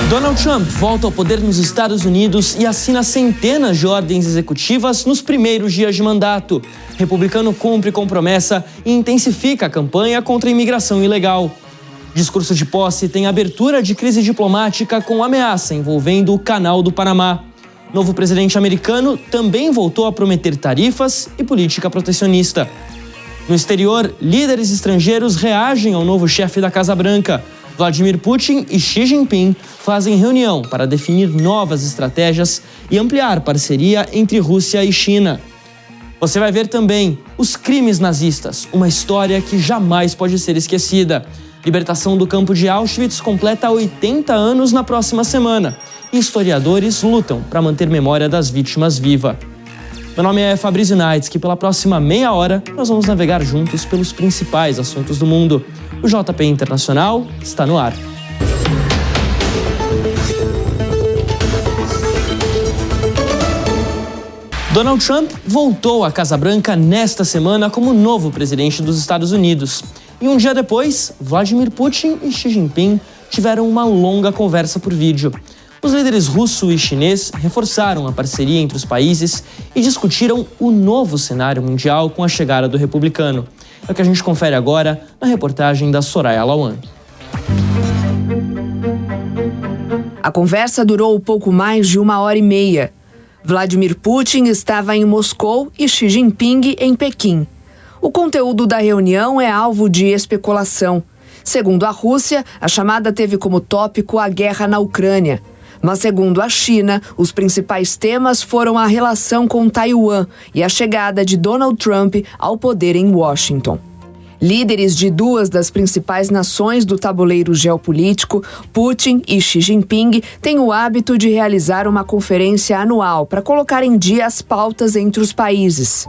Donald Trump volta ao poder nos Estados Unidos e assina centenas de ordens executivas nos primeiros dias de mandato. Republicano cumpre com promessa e intensifica a campanha contra a imigração ilegal. Discurso de posse tem abertura de crise diplomática com ameaça envolvendo o Canal do Panamá. Novo presidente americano também voltou a prometer tarifas e política protecionista. No exterior, líderes estrangeiros reagem ao novo chefe da Casa Branca. Vladimir Putin e Xi Jinping fazem reunião para definir novas estratégias e ampliar parceria entre Rússia e China. Você vai ver também os crimes nazistas, uma história que jamais pode ser esquecida. Libertação do campo de Auschwitz completa 80 anos na próxima semana. E historiadores lutam para manter memória das vítimas viva. Meu nome é Fabrício Naitz, que pela próxima meia hora nós vamos navegar juntos pelos principais assuntos do mundo. O JP Internacional está no ar. Donald Trump voltou à Casa Branca nesta semana como novo presidente dos Estados Unidos. E um dia depois, Vladimir Putin e Xi Jinping tiveram uma longa conversa por vídeo. Os líderes russo e chinês reforçaram a parceria entre os países e discutiram o novo cenário mundial com a chegada do republicano. É o que a gente confere agora na reportagem da Soraya Lawan. A conversa durou pouco mais de 1h30. Vladimir Putin estava em Moscou e Xi Jinping em Pequim. O conteúdo da reunião é alvo de especulação. Segundo a Rússia, a chamada teve como tópico a guerra na Ucrânia. Mas, segundo a China, os principais temas foram a relação com Taiwan e a chegada de Donald Trump ao poder em Washington. Líderes de duas das principais nações do tabuleiro geopolítico, Putin e Xi Jinping, têm o hábito de realizar uma conferência anual para colocar em dia as pautas entre os países.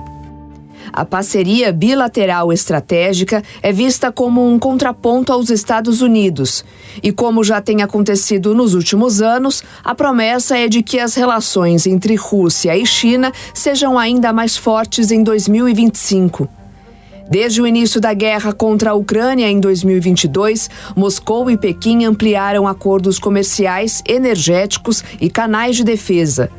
A parceria bilateral estratégica é vista como um contraponto aos Estados Unidos. E como já tem acontecido nos últimos anos, a promessa é de que as relações entre Rússia e China sejam ainda mais fortes em 2025. Desde o início da guerra contra a Ucrânia em 2022, Moscou e Pequim ampliaram acordos comerciais, energéticos e canais de defesa.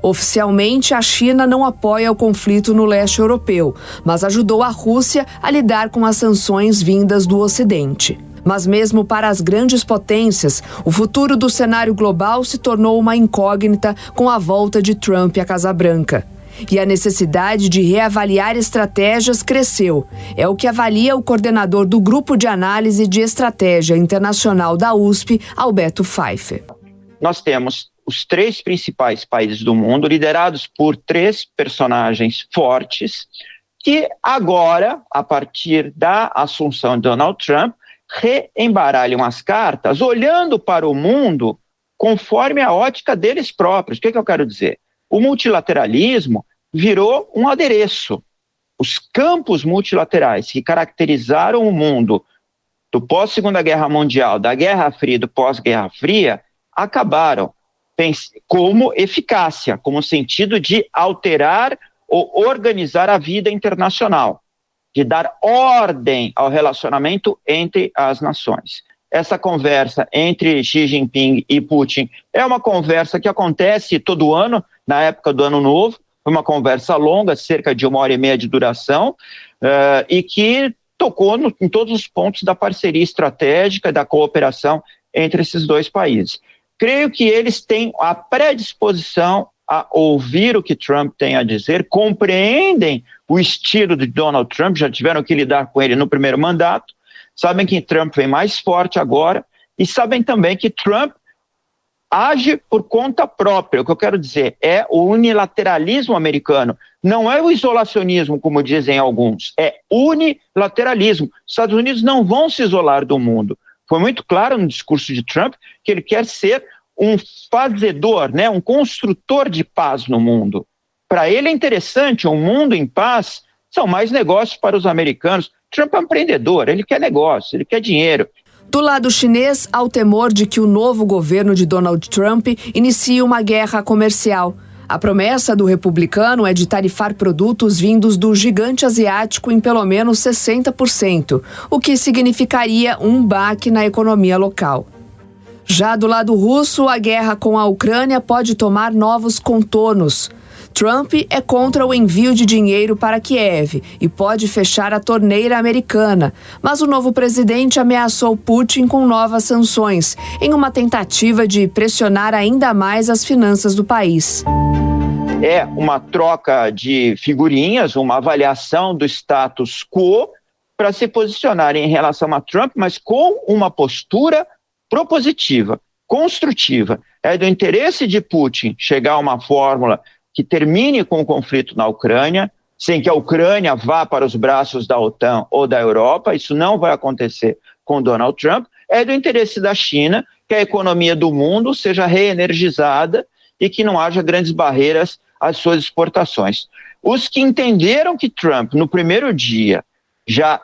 Oficialmente, a China não apoia o conflito no leste europeu, mas ajudou a Rússia a lidar com as sanções vindas do Ocidente. Mas mesmo para as grandes potências, o futuro do cenário global se tornou uma incógnita com a volta de Trump à Casa Branca. E a necessidade de reavaliar estratégias cresceu. É o que avalia o coordenador do Grupo de Análise de Estratégia Internacional da USP, Alberto Pfeiffer. Nós temos os três principais países do mundo, liderados por três personagens fortes, que agora, a partir da assunção de Donald Trump, reembaralham as cartas, olhando para o mundo conforme a ótica deles próprios. O que eu quero dizer? O multilateralismo virou um adereço. Os campos multilaterais que caracterizaram o mundo do pós-Segunda Guerra Mundial, da Guerra Fria e do pós-Guerra Fria, acabaram como eficácia, como sentido de alterar ou organizar a vida internacional, de dar ordem ao relacionamento entre as nações. Essa conversa entre Xi Jinping e Putin é uma conversa que acontece todo ano, na época do Ano Novo. Foi uma conversa longa, cerca de 1h30 de duração, e que tocou em todos os pontos da parceria estratégica, da cooperação entre esses dois países. Creio que eles têm a predisposição a ouvir o que Trump tem a dizer, compreendem o estilo de Donald Trump, já tiveram que lidar com ele no primeiro mandato, sabem que Trump vem mais forte agora e sabem também que Trump age por conta própria. O que eu quero dizer é o unilateralismo americano. Não é o isolacionismo, como dizem alguns, é unilateralismo. Os Estados Unidos não vão se isolar do mundo. Foi muito claro no discurso de Trump que ele quer ser um fazedor, né, um construtor de paz no mundo. Para ele é interessante, um mundo em paz são mais negócios para os americanos. Trump é um empreendedor, ele quer negócio, ele quer dinheiro. Do lado chinês, há o temor de que o novo governo de Donald Trump inicie uma guerra comercial. A promessa do republicano é de tarifar produtos vindos do gigante asiático em pelo menos 60%, o que significaria um baque na economia local. Já do lado russo, a guerra com a Ucrânia pode tomar novos contornos. Trump é contra o envio de dinheiro para Kiev e pode fechar a torneira americana. Mas o novo presidente ameaçou Putin com novas sanções, em uma tentativa de pressionar ainda mais as finanças do país. É uma troca de figurinhas, uma avaliação do status quo para se posicionar em relação a Trump, mas com uma postura propositiva, construtiva. É do interesse de Putin chegar a uma fórmula que termine com o conflito na Ucrânia, sem que a Ucrânia vá para os braços da OTAN ou da Europa. Isso não vai acontecer com Donald Trump. É do interesse da China que a economia do mundo seja reenergizada e que não haja grandes barreiras às suas exportações. Os que entenderam que Trump, no primeiro dia, já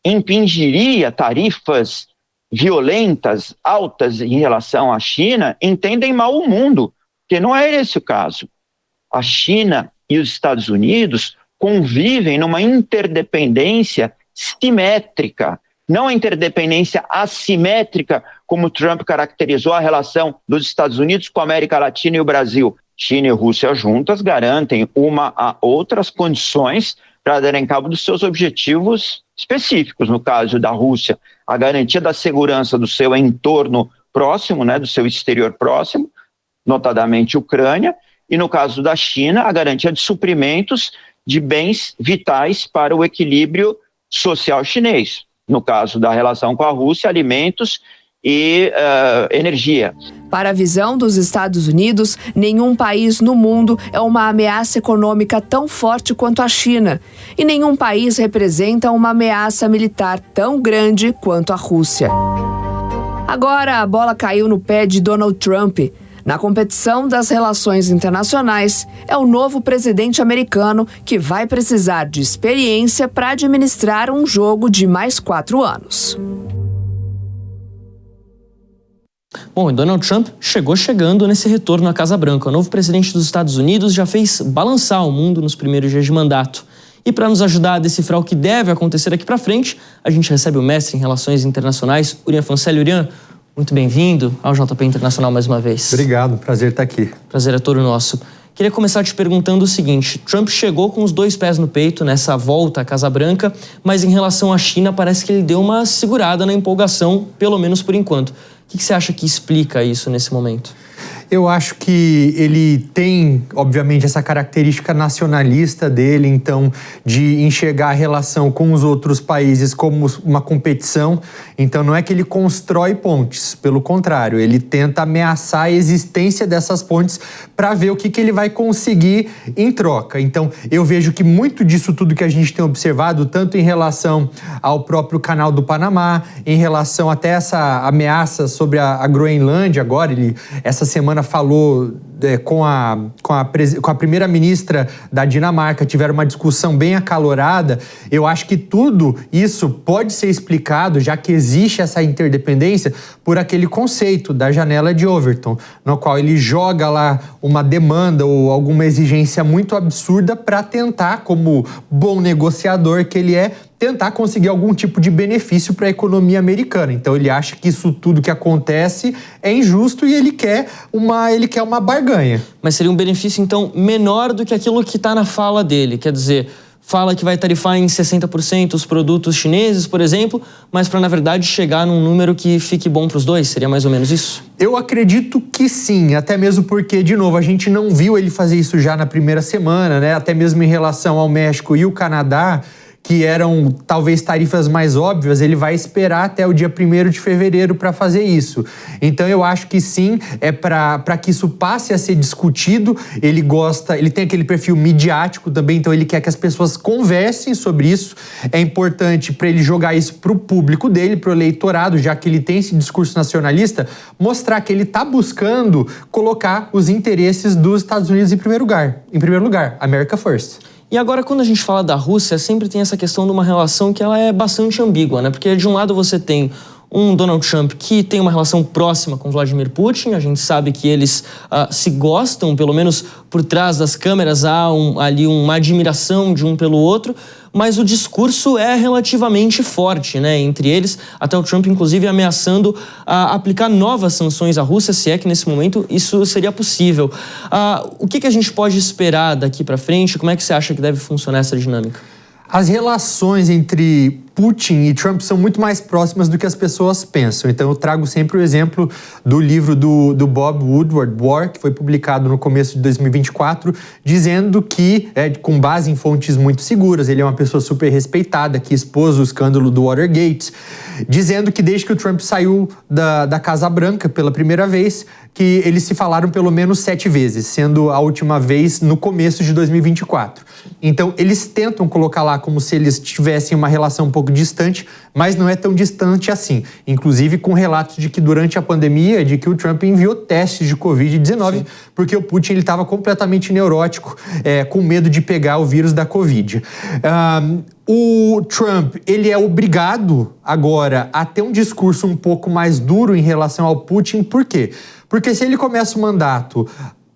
impingiria tarifas violentas, altas em relação à China, entendem mal o mundo, porque não é esse o caso. A China e os Estados Unidos convivem numa interdependência simétrica, não a interdependência assimétrica, como Trump caracterizou a relação dos Estados Unidos com a América Latina e o Brasil. China e Rússia juntas garantem uma a outras condições para darem cabo dos seus objetivos específicos. No caso da Rússia, a garantia da segurança do seu entorno próximo, do seu exterior próximo, notadamente Ucrânia, e no caso da China, a garantia de suprimentos de bens vitais para o equilíbrio social chinês. No caso da relação com a Rússia, alimentos e energia. Para a visão dos Estados Unidos, nenhum país no mundo é uma ameaça econômica tão forte quanto a China. E nenhum país representa uma ameaça militar tão grande quanto a Rússia. Agora a bola caiu no pé de Donald Trump. Na competição das relações internacionais, é o novo presidente americano que vai precisar de experiência para administrar um jogo de mais 4 anos. Bom, e Donald Trump chegou chegando nesse retorno à Casa Branca. O novo presidente dos Estados Unidos já fez balançar o mundo nos primeiros dias de mandato. E para nos ajudar a decifrar o que deve acontecer daqui para frente, a gente recebe o mestre em Relações Internacionais, Urian Fancelli. Urian, muito bem-vindo ao JP Internacional mais uma vez. Obrigado, prazer estar aqui. Prazer é todo nosso. Queria começar te perguntando o seguinte: Trump chegou com os 2 pés no peito nessa volta à Casa Branca, mas em relação à China parece que ele deu uma segurada na empolgação, pelo menos por enquanto. O que você acha que explica isso nesse momento? Eu acho que ele tem, obviamente, essa característica nacionalista dele, então, de enxergar a relação com os outros países como uma competição. Então, não é que ele constrói pontes, pelo contrário, ele tenta ameaçar a existência dessas pontes para ver o que ele vai conseguir em troca. Então, eu vejo que muito disso tudo que a gente tem observado, tanto em relação ao próprio Canal do Panamá, em relação até essa ameaça sobre a Groenlândia agora, ele, essa semana, falou com a primeira-ministra da Dinamarca, tiveram uma discussão bem acalorada. Eu acho que tudo isso pode ser explicado, já que existe essa interdependência, por aquele conceito da janela de Overton, no qual ele joga lá uma demanda ou alguma exigência muito absurda para tentar, como bom negociador que ele é, tentar conseguir algum tipo de benefício para a economia americana. Então ele acha que isso tudo que acontece é injusto e ele quer uma barganha. Mas seria um benefício, então, menor do que aquilo que está na fala dele. Quer dizer, fala que vai tarifar em 60% os produtos chineses, por exemplo, mas para, na verdade, chegar num número que fique bom para os dois. Seria mais ou menos isso? Eu acredito que sim, até mesmo porque, de novo, a gente não viu ele fazer isso já na primeira semana, né? Até mesmo em relação ao México e o Canadá, que eram talvez tarifas mais óbvias, ele vai esperar até o dia 1º de fevereiro para fazer isso. Então eu acho que sim, é para que isso passe a ser discutido. Ele tem aquele perfil midiático também, então ele quer que as pessoas conversem sobre isso. É importante para ele jogar isso para o público dele, para o eleitorado, já que ele tem esse discurso nacionalista, mostrar que ele está buscando colocar os interesses dos Estados Unidos em primeiro lugar, America First. E agora, quando a gente fala da Rússia, sempre tem essa questão de uma relação que ela é bastante ambígua, né? Porque, de um lado, você tem um Donald Trump que tem uma relação próxima com Vladimir Putin. A gente sabe que eles se gostam, pelo menos por trás das câmeras, há ali uma admiração de um pelo outro. mas o discurso é relativamente forte, né? Entre eles, até o Trump, inclusive, ameaçando aplicar novas sanções à Rússia, se é que nesse momento isso seria possível. O que a gente pode esperar daqui para frente? Como é que você acha que deve funcionar essa dinâmica? As relações entre Putin e Trump são muito mais próximas do que as pessoas pensam. Então eu trago sempre o exemplo do livro do Bob Woodward, War, que foi publicado no começo de 2024, dizendo que, com base em fontes muito seguras, ele é uma pessoa super respeitada, que expôs o escândalo do Watergate, dizendo que desde que o Trump saiu da Casa Branca pela primeira vez, que eles se falaram pelo menos 7 vezes, sendo a última vez no começo de 2024. Então, eles tentam colocar lá como se eles tivessem uma relação um pouco distante, mas não é tão distante assim. Inclusive com relatos de que durante a pandemia, de que o Trump enviou testes de Covid-19, porque o Putin estava completamente neurótico, com medo de pegar o vírus da Covid. O Trump, ele é obrigado agora a ter um discurso um pouco mais duro em relação ao Putin. Por quê? Porque se ele começa o mandato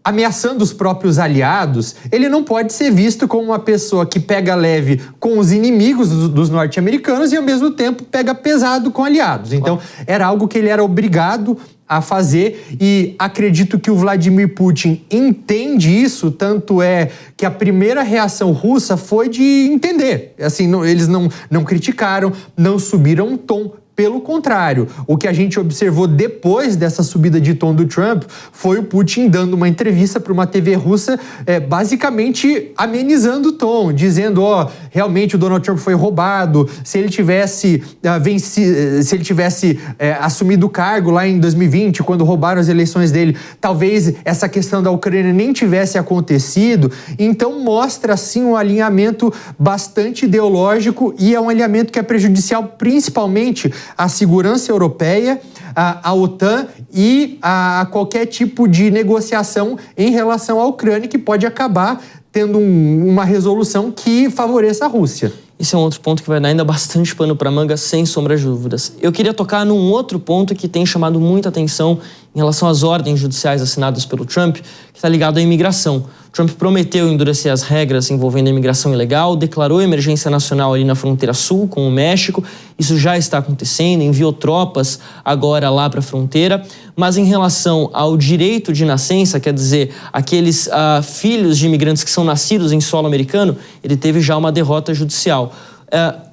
ameaçando os próprios aliados, ele não pode ser visto como uma pessoa que pega leve com os inimigos dos norte-americanos e, ao mesmo tempo, pega pesado com aliados. Então, era algo que ele era obrigado a fazer, e acredito que o Vladimir Putin entende isso, tanto é que a primeira reação russa foi de entender. Assim, eles não criticaram, não subiram um tom. Pelo contrário, o que a gente observou depois dessa subida de tom do Trump foi o Putin dando uma entrevista para uma TV russa, basicamente amenizando o tom, dizendo, realmente o Donald Trump foi roubado, se ele tivesse assumido o cargo lá em 2020, quando roubaram as eleições dele, talvez essa questão da Ucrânia nem tivesse acontecido. Então mostra, sim, um alinhamento bastante ideológico, e é um alinhamento que é prejudicial principalmente à segurança europeia, à OTAN e a qualquer tipo de negociação em relação à Ucrânia, que pode acabar tendo uma resolução que favoreça a Rússia. Esse é um outro ponto que vai dar ainda bastante pano para manga, sem sombra de dúvidas. Eu queria tocar num outro ponto que tem chamado muita atenção em relação às ordens judiciais assinadas pelo Trump, que está ligado à imigração. Trump prometeu endurecer as regras envolvendo a imigração ilegal, declarou emergência nacional ali na fronteira sul com o México. Isso já está acontecendo, enviou tropas agora lá para a fronteira. Mas em relação ao direito de nascença, quer dizer, aqueles filhos de imigrantes que são nascidos em solo americano, ele teve já uma derrota judicial.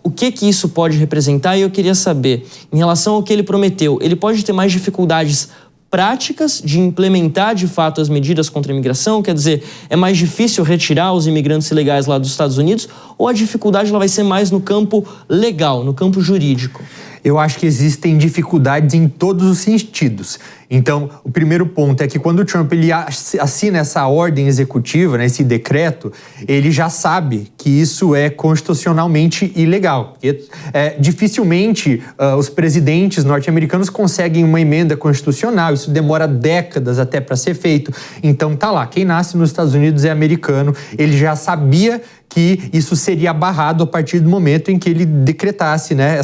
O que isso pode representar? E eu queria saber, em relação ao que ele prometeu, ele pode ter mais dificuldades práticas de implementar de fato as medidas contra a imigração? Quer dizer, é mais difícil retirar os imigrantes ilegais lá dos Estados Unidos, ou a dificuldade ela vai ser mais no campo legal, no campo jurídico? Eu acho que existem dificuldades em todos os sentidos. Então, o primeiro ponto é que quando o Trump ele assina essa ordem executiva, né, esse decreto, ele já sabe que isso é constitucionalmente ilegal. Porque, dificilmente os presidentes norte-americanos conseguem uma emenda constitucional, isso demora décadas até para ser feito. Então, tá lá, quem nasce nos Estados Unidos é americano, ele já sabia que isso seria barrado a partir do momento em que ele decretasse, né,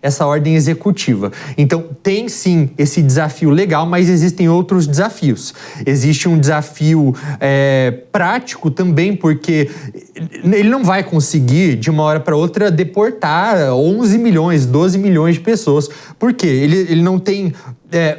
essa ordem executiva. Então, tem sim esse desafio legal, mas existem outros desafios. Existe um desafio prático também, porque ele não vai conseguir, de uma hora para outra, deportar 11 milhões, 12 milhões de pessoas. Por quê? Ele não tem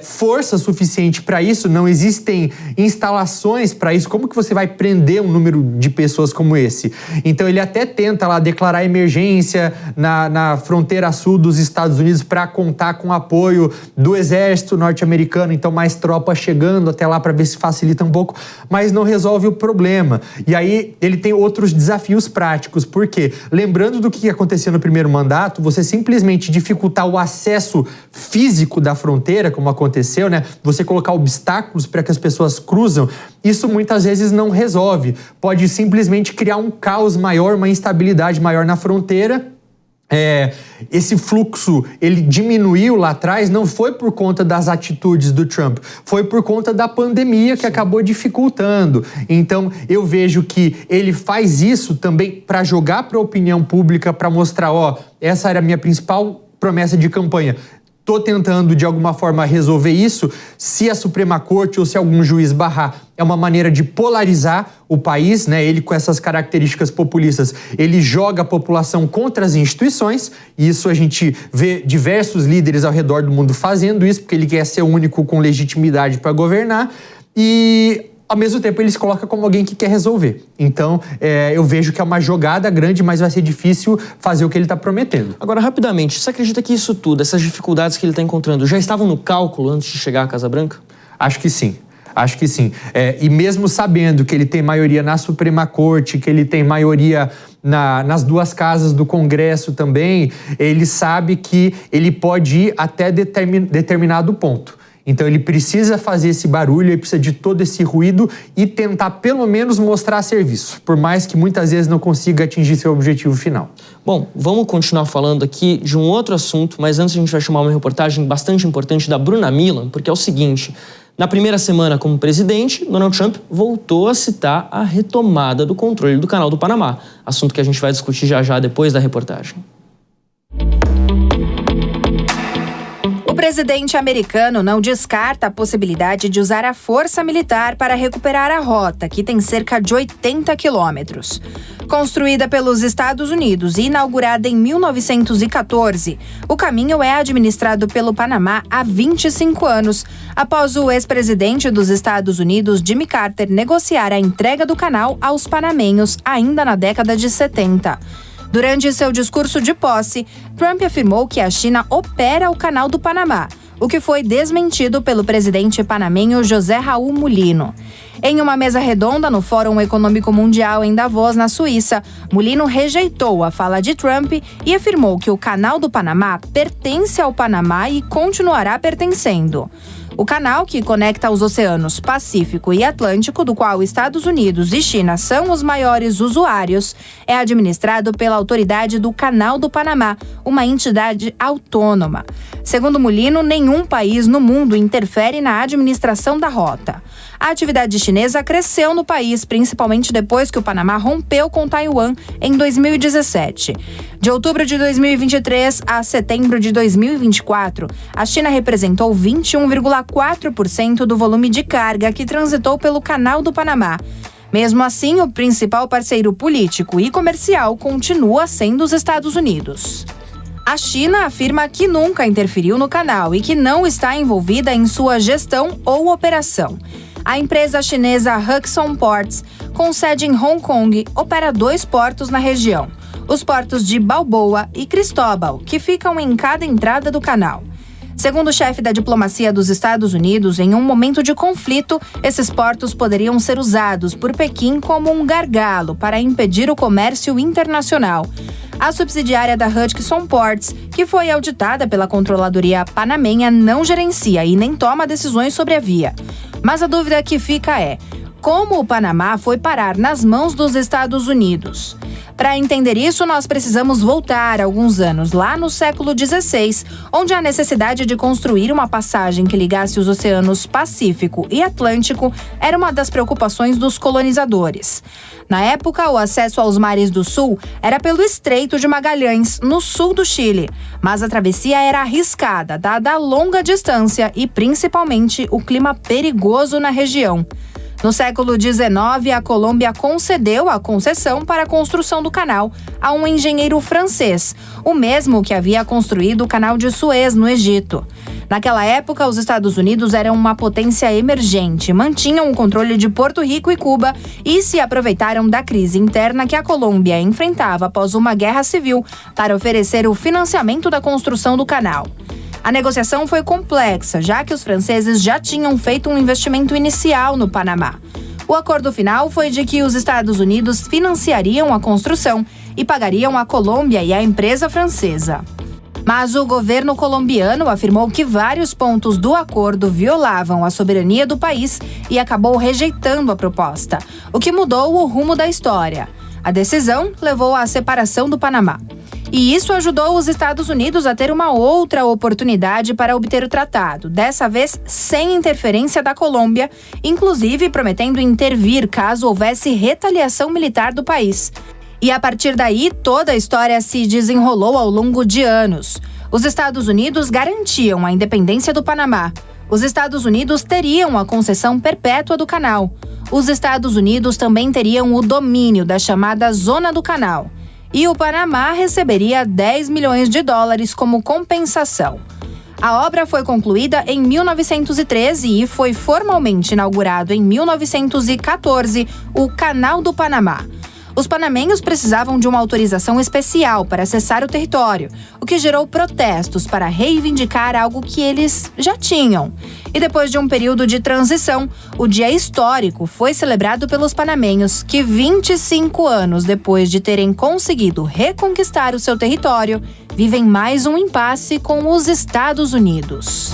força suficiente para isso, não existem instalações para isso. Como que você vai prender um número de pessoas como esse? Então ele até tenta lá declarar emergência na fronteira sul dos Estados Unidos para contar com o apoio do exército norte-americano, então mais tropas chegando até lá para ver se facilita um pouco, mas não resolve o problema. E aí ele tem outros desafios práticos, porque lembrando do que aconteceu no primeiro mandato, você simplesmente dificultar o acesso físico da fronteira, como aconteceu, né? Você colocar obstáculos para que as pessoas cruzam, isso muitas vezes não resolve. Pode simplesmente criar um caos maior, uma instabilidade maior na fronteira. Esse fluxo, ele diminuiu lá atrás, não foi por conta das atitudes do Trump, foi por conta da pandemia que acabou dificultando. Então, eu vejo que ele faz isso também para jogar para a opinião pública, para mostrar, essa era a minha principal promessa de campanha. tô tentando de alguma forma resolver isso, se a Suprema Corte ou se algum juiz barrar, é uma maneira de polarizar o país, né? Ele com essas características populistas, ele joga a população contra as instituições, e isso a gente vê diversos líderes ao redor do mundo fazendo isso, porque ele quer ser o único com legitimidade para governar, e ao mesmo tempo ele se coloca como alguém que quer resolver. Então, eu vejo que é uma jogada grande, mas vai ser difícil fazer o que ele está prometendo. Agora, rapidamente, você acredita que isso tudo, essas dificuldades que ele está encontrando, já estavam no cálculo antes de chegar à Casa Branca? Acho que sim. Acho que sim. E mesmo sabendo que ele tem maioria na Suprema Corte, que ele tem maioria nas duas casas do Congresso também, ele sabe que ele pode ir até determinado ponto. Então ele precisa fazer esse barulho, ele precisa de todo esse ruído e tentar pelo menos mostrar serviço, por mais que muitas vezes não consiga atingir seu objetivo final. Bom, vamos continuar falando aqui de um outro assunto, mas antes a gente vai chamar uma reportagem bastante importante da Bruna Milan, porque é o seguinte: na primeira semana como presidente, Donald Trump voltou a citar a retomada do controle do Canal do Panamá, assunto que a gente vai discutir já depois da reportagem. O presidente americano não descarta a possibilidade de usar a força militar para recuperar a rota, que tem cerca de 80 quilômetros. Construída pelos Estados Unidos e inaugurada em 1914, o caminho é administrado pelo Panamá há 25 anos, após o ex-presidente dos Estados Unidos, Jimmy Carter, negociar a entrega do canal aos panamenhos ainda na década de 70. Durante seu discurso de posse, Trump afirmou que a China opera o Canal do Panamá, o que foi desmentido pelo presidente panamenho José Raul Mulino. Em uma mesa redonda no Fórum Econômico Mundial em Davos, na Suíça, Mulino rejeitou a fala de Trump e afirmou que o Canal do Panamá pertence ao Panamá e continuará pertencendo. O canal, que conecta os oceanos Pacífico e Atlântico, do qual Estados Unidos e China são os maiores usuários, é administrado pela Autoridade do Canal do Panamá, uma entidade autônoma. Segundo Mulino, nenhum país no mundo interfere na administração da rota. A atividade chinesa cresceu no país, principalmente depois que o Panamá rompeu com Taiwan em 2017. De outubro de 2023 a setembro de 2024, a China representou 21,4% do volume de carga que transitou pelo Canal do Panamá. Mesmo assim, o principal parceiro político e comercial continua sendo os Estados Unidos. A China afirma que nunca interferiu no canal e que não está envolvida em sua gestão ou operação. A empresa chinesa Hudson Ports, com sede em Hong Kong, opera 2 portos na região: os portos de Balboa e Cristóbal, que ficam em cada entrada do canal. Segundo o chefe da diplomacia dos Estados Unidos, em um momento de conflito, esses portos poderiam ser usados por Pequim como um gargalo para impedir o comércio internacional. A subsidiária da Hudson Ports, que foi auditada pela controladoria panamenha, não gerencia e nem toma decisões sobre a via. Mas a dúvida que fica é: como o Panamá foi parar nas mãos dos Estados Unidos? Para entender isso, nós precisamos voltar alguns anos, lá no século XVI, onde a necessidade de construir uma passagem que ligasse os oceanos Pacífico e Atlântico era uma das preocupações dos colonizadores. Na época, o acesso aos mares do sul era pelo Estreito de Magalhães, no sul do Chile, mas a travessia era arriscada, dada a longa distância e, principalmente, o clima perigoso na região. No século XIX, a Colômbia concedeu a concessão para a construção do canal a um engenheiro francês, o mesmo que havia construído o Canal de Suez, no Egito. Naquela época, os Estados Unidos eram uma potência emergente, mantinham o controle de Porto Rico e Cuba e se aproveitaram da crise interna que a Colômbia enfrentava após uma guerra civil para oferecer o financiamento da construção do canal. A negociação foi complexa, já que os franceses já tinham feito um investimento inicial no Panamá. O acordo final foi de que os Estados Unidos financiariam a construção e pagariam a Colômbia e a empresa francesa. Mas o governo colombiano afirmou que vários pontos do acordo violavam a soberania do país e acabou rejeitando a proposta, o que mudou o rumo da história. A decisão levou à separação do Panamá. E isso ajudou os Estados Unidos a ter uma outra oportunidade para obter o tratado, dessa vez sem interferência da Colômbia, inclusive prometendo intervir caso houvesse retaliação militar do país. E a partir daí, toda a história se desenrolou ao longo de anos. Os Estados Unidos garantiam a independência do Panamá. Os Estados Unidos teriam a concessão perpétua do canal. Os Estados Unidos também teriam o domínio da chamada Zona do Canal. E o Panamá receberia 10 milhões de dólares como compensação. A obra foi concluída em 1913 e foi formalmente inaugurado em 1914 o Canal do Panamá. Os panamenhos precisavam de uma autorização especial para acessar o território, o que gerou protestos para reivindicar algo que eles já tinham. E depois de um período de transição, o dia histórico foi celebrado pelos panamenhos, que 25 anos depois de terem conseguido reconquistar o seu território, vivem mais um impasse com os Estados Unidos.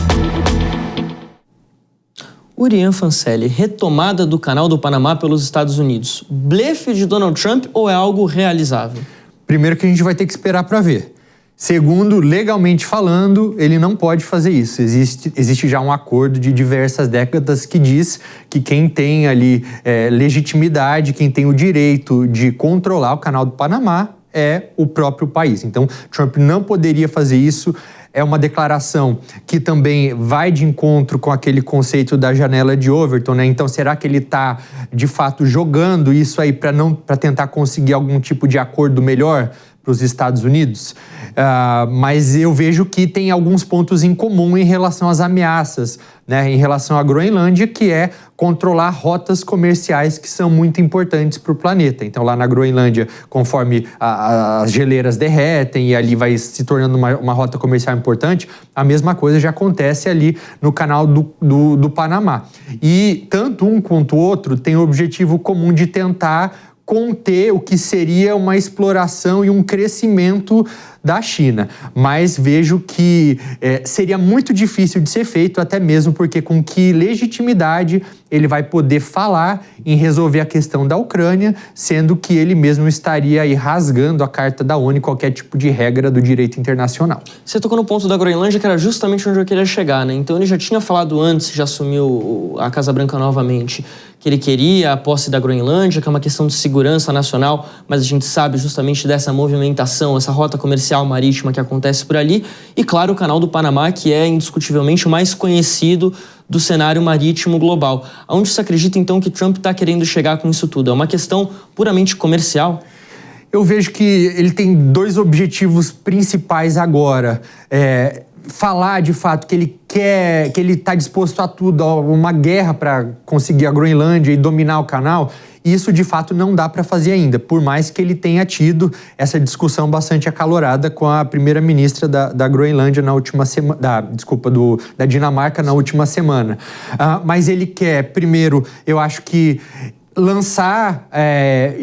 Urian Fancelli, retomada do Canal do Panamá pelos Estados Unidos. Blefe de Donald Trump ou é algo realizável? Primeiro que a gente vai ter que esperar para ver. Segundo, legalmente falando, ele não pode fazer isso. Existe já um acordo de diversas décadas que diz que quem tem ali legitimidade, quem tem o direito de controlar o Canal do Panamá é o próprio país. Então, Trump não poderia fazer isso. É uma declaração que também vai de encontro com aquele conceito da janela de Overton, né? Então, será que ele está, de fato, jogando isso aí para tentar conseguir algum tipo de acordo melhor para os Estados Unidos? Mas eu vejo que tem alguns pontos em comum em relação às ameaças, né? Em relação à Groenlândia, que é controlar rotas comerciais que são muito importantes para o planeta. Então, lá na Groenlândia, conforme as geleiras derretem e ali vai se tornando uma rota comercial importante, a mesma coisa já acontece ali no Canal do Panamá. E tanto um quanto o outro tem o objetivo comum de tentar conter o que seria uma exploração e um crescimento da China. Mas vejo que seria muito difícil de ser feito, até mesmo porque com que legitimidade ele vai poder falar em resolver a questão da Ucrânia, sendo que ele mesmo estaria aí rasgando a Carta da ONU e qualquer tipo de regra do direito internacional. Você tocou no ponto da Groenlândia, que era justamente onde eu queria chegar, né? Então ele já tinha falado antes, já assumiu a Casa Branca novamente, que ele queria a posse da Groenlândia, que é uma questão de segurança nacional, mas a gente sabe justamente dessa movimentação, essa rota comercial marítima que acontece por ali, e claro, o Canal do Panamá, que é indiscutivelmente o mais conhecido do cenário marítimo global. Aonde você acredita, então, que Trump está querendo chegar com isso tudo? É uma questão puramente comercial? Eu vejo que ele tem dois objetivos principais agora. Falar, de fato, que ele está disposto a tudo, a uma guerra para conseguir a Groenlândia e dominar o canal, isso, de fato, não dá para fazer ainda, por mais que ele tenha tido essa discussão bastante acalorada com a primeira-ministra da Groenlândia na última semana, da Dinamarca na última semana. Mas ele quer, primeiro, eu acho que lançar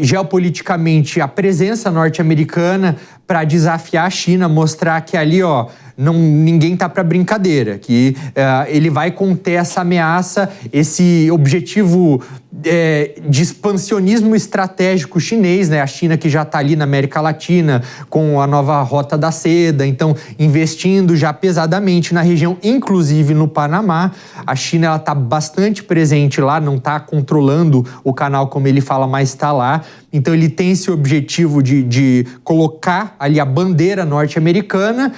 geopoliticamente a presença norte-americana para desafiar a China, mostrar que ali, ninguém tá para brincadeira, que ele vai conter essa ameaça, esse objetivo de expansionismo estratégico chinês, né? A China que já está ali na América Latina com a nova Rota da Seda, então investindo já pesadamente na região, inclusive no Panamá. A China ela está bastante presente lá, não está controlando o canal como ele fala, mas está lá. Então ele tem esse objetivo de colocar ali a bandeira norte-americana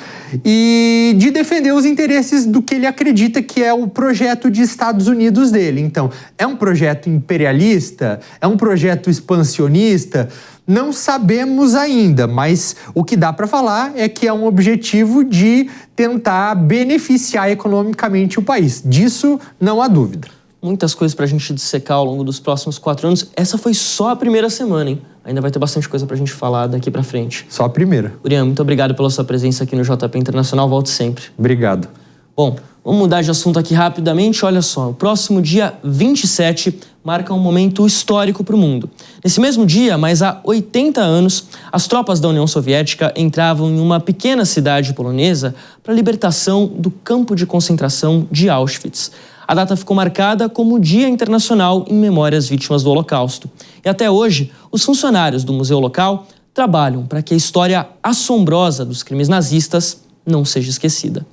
e de defender os interesses do que ele acredita que é o projeto de Estados Unidos dele. Então, é um projeto imperialista? É um projeto expansionista? Não sabemos ainda, mas o que dá para falar é que é um objetivo de tentar beneficiar economicamente o país. Disso não há dúvida. Muitas coisas para a gente dissecar ao longo dos próximos 4 anos. Essa foi só a primeira semana, hein? Ainda vai ter bastante coisa para a gente falar daqui para frente. Só a primeira. Urian, muito obrigado pela sua presença aqui no JP Internacional. Volte sempre. Obrigado. Bom, vamos mudar de assunto aqui rapidamente. Olha só, o próximo dia 27 marca um momento histórico para o mundo. Nesse mesmo dia, mas há 80 anos, as tropas da União Soviética entravam em uma pequena cidade polonesa para a libertação do campo de concentração de Auschwitz. A data ficou marcada como Dia Internacional em memória às vítimas do Holocausto. E até hoje, os funcionários do museu local trabalham para que a história assombrosa dos crimes nazistas não seja esquecida.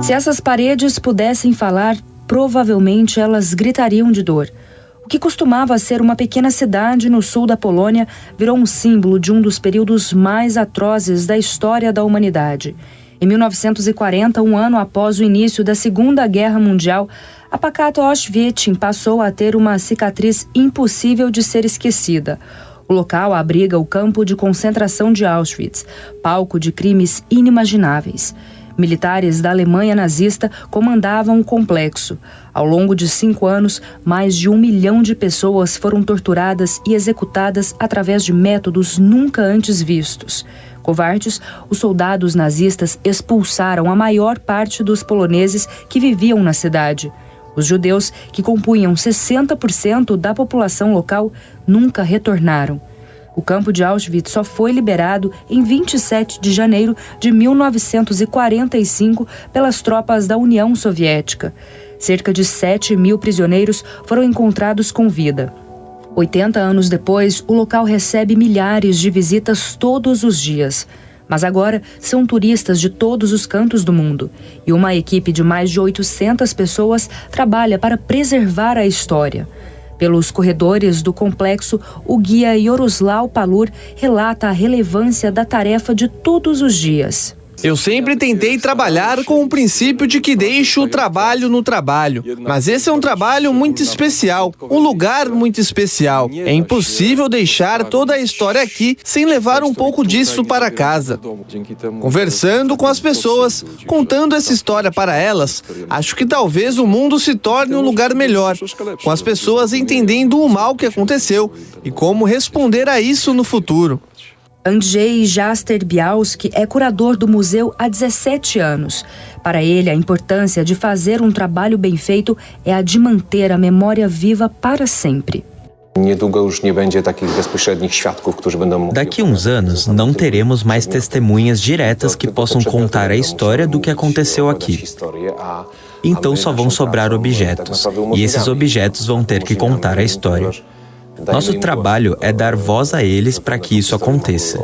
Se essas paredes pudessem falar, provavelmente elas gritariam de dor. O que costumava ser uma pequena cidade no sul da Polônia virou um símbolo de um dos períodos mais atrozes da história da humanidade. Em 1940, um ano após o início da Segunda Guerra Mundial, a pacata Auschwitz passou a ter uma cicatriz impossível de ser esquecida. O local abriga o campo de concentração de Auschwitz, palco de crimes inimagináveis. Militares da Alemanha nazista comandavam o complexo. Ao longo de 5 anos, mais de 1 milhão de pessoas foram torturadas e executadas através de métodos nunca antes vistos. Covardes, os soldados nazistas expulsaram a maior parte dos poloneses que viviam na cidade. Os judeus, que compunham 60% da população local, nunca retornaram. O campo de Auschwitz só foi liberado em 27 de janeiro de 1945 pelas tropas da União Soviética. Cerca de 7.000 prisioneiros foram encontrados com vida. 80 anos depois, o local recebe milhares de visitas todos os dias. Mas agora são turistas de todos os cantos do mundo. E uma equipe de mais de 800 pessoas trabalha para preservar a história. Pelos corredores do complexo, o guia Yaroslav Palur relata a relevância da tarefa de todos os dias. Eu sempre tentei trabalhar com o princípio de que deixo o trabalho no trabalho. Mas esse é um trabalho muito especial, um lugar muito especial. É impossível deixar toda a história aqui sem levar um pouco disso para casa. Conversando com as pessoas, contando essa história para elas, acho que talvez o mundo se torne um lugar melhor, com as pessoas entendendo o mal que aconteceu e como responder a isso no futuro. Andrzej Jaster-Bialski é curador do museu há 17 anos. Para ele, a importância de fazer um trabalho bem feito é a de manter a memória viva para sempre. Daqui a uns anos, não teremos mais testemunhas diretas que possam contar a história do que aconteceu aqui. Então só vão sobrar objetos, e esses objetos vão ter que contar a história. Nosso trabalho é dar voz a eles para que isso aconteça.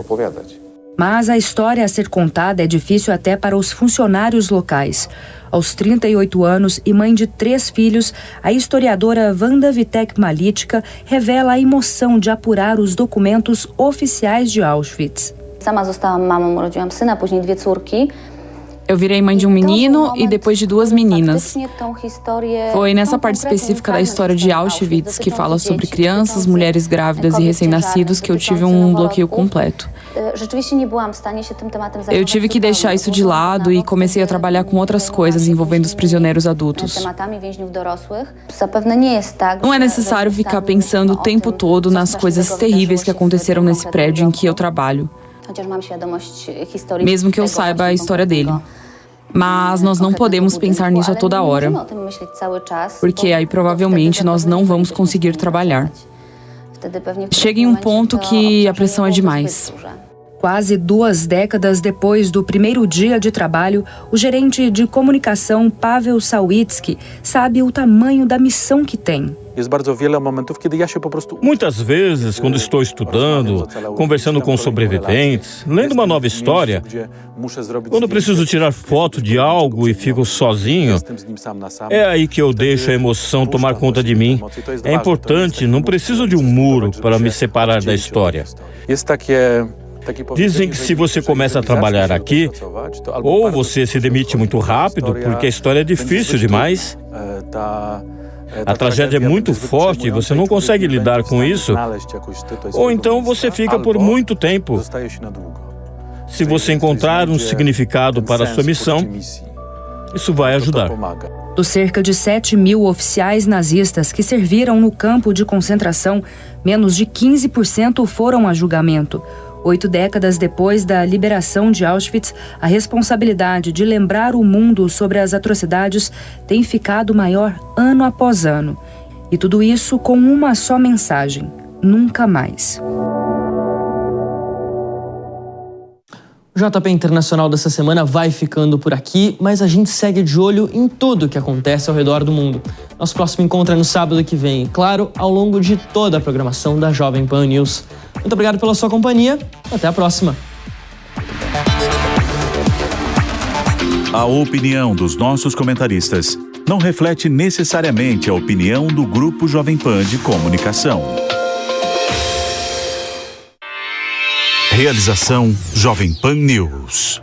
Mas a história a ser contada é difícil até para os funcionários locais. Aos 38 anos e mãe de 3 filhos, a historiadora Wanda Witek-Maliczka revela a emoção de apurar os documentos oficiais de Auschwitz. Eu virei mãe de um menino e depois de 2 meninas. Foi nessa parte específica da história de Auschwitz, que fala sobre crianças, mulheres grávidas e recém-nascidos, que eu tive um bloqueio completo. Eu tive que deixar isso de lado e comecei a trabalhar com outras coisas envolvendo os prisioneiros adultos. Não é necessário ficar pensando o tempo todo nas coisas terríveis que aconteceram nesse prédio em que eu trabalho, mesmo que eu saiba a história dele. Mas nós não podemos pensar nisso a toda hora, porque aí provavelmente nós não vamos conseguir trabalhar. Chega em um ponto que a pressão é demais. Quase 2 décadas depois do primeiro dia de trabalho, o gerente de comunicação Paweł Sawicki sabe o tamanho da missão que tem. Muitas vezes, quando estou estudando, conversando com sobreviventes, lendo uma nova história, quando preciso tirar foto de algo e fico sozinho, é aí que eu deixo a emoção tomar conta de mim. É importante, não preciso de um muro para me separar da história. Dizem que se você começa a trabalhar aqui, ou você se demite muito rápido, porque a história é difícil demais. A tragédia é muito forte e você não consegue lidar com isso, ou então você fica por muito tempo. Se você encontrar um significado para a sua missão, isso vai ajudar. Dos cerca de 7.000 oficiais nazistas que serviram no campo de concentração, menos de 15% foram a julgamento. 8 décadas depois da liberação de Auschwitz, a responsabilidade de lembrar o mundo sobre as atrocidades tem ficado maior ano após ano. E tudo isso com uma só mensagem: nunca mais. O JP Internacional dessa semana vai ficando por aqui, mas a gente segue de olho em tudo que acontece ao redor do mundo. Nosso próximo encontro é no sábado que vem, claro, ao longo de toda a programação da Jovem Pan News. Muito obrigado pela sua companhia, até a próxima. A opinião dos nossos comentaristas não reflete necessariamente a opinião do Grupo Jovem Pan de Comunicação. Realização Jovem Pan News.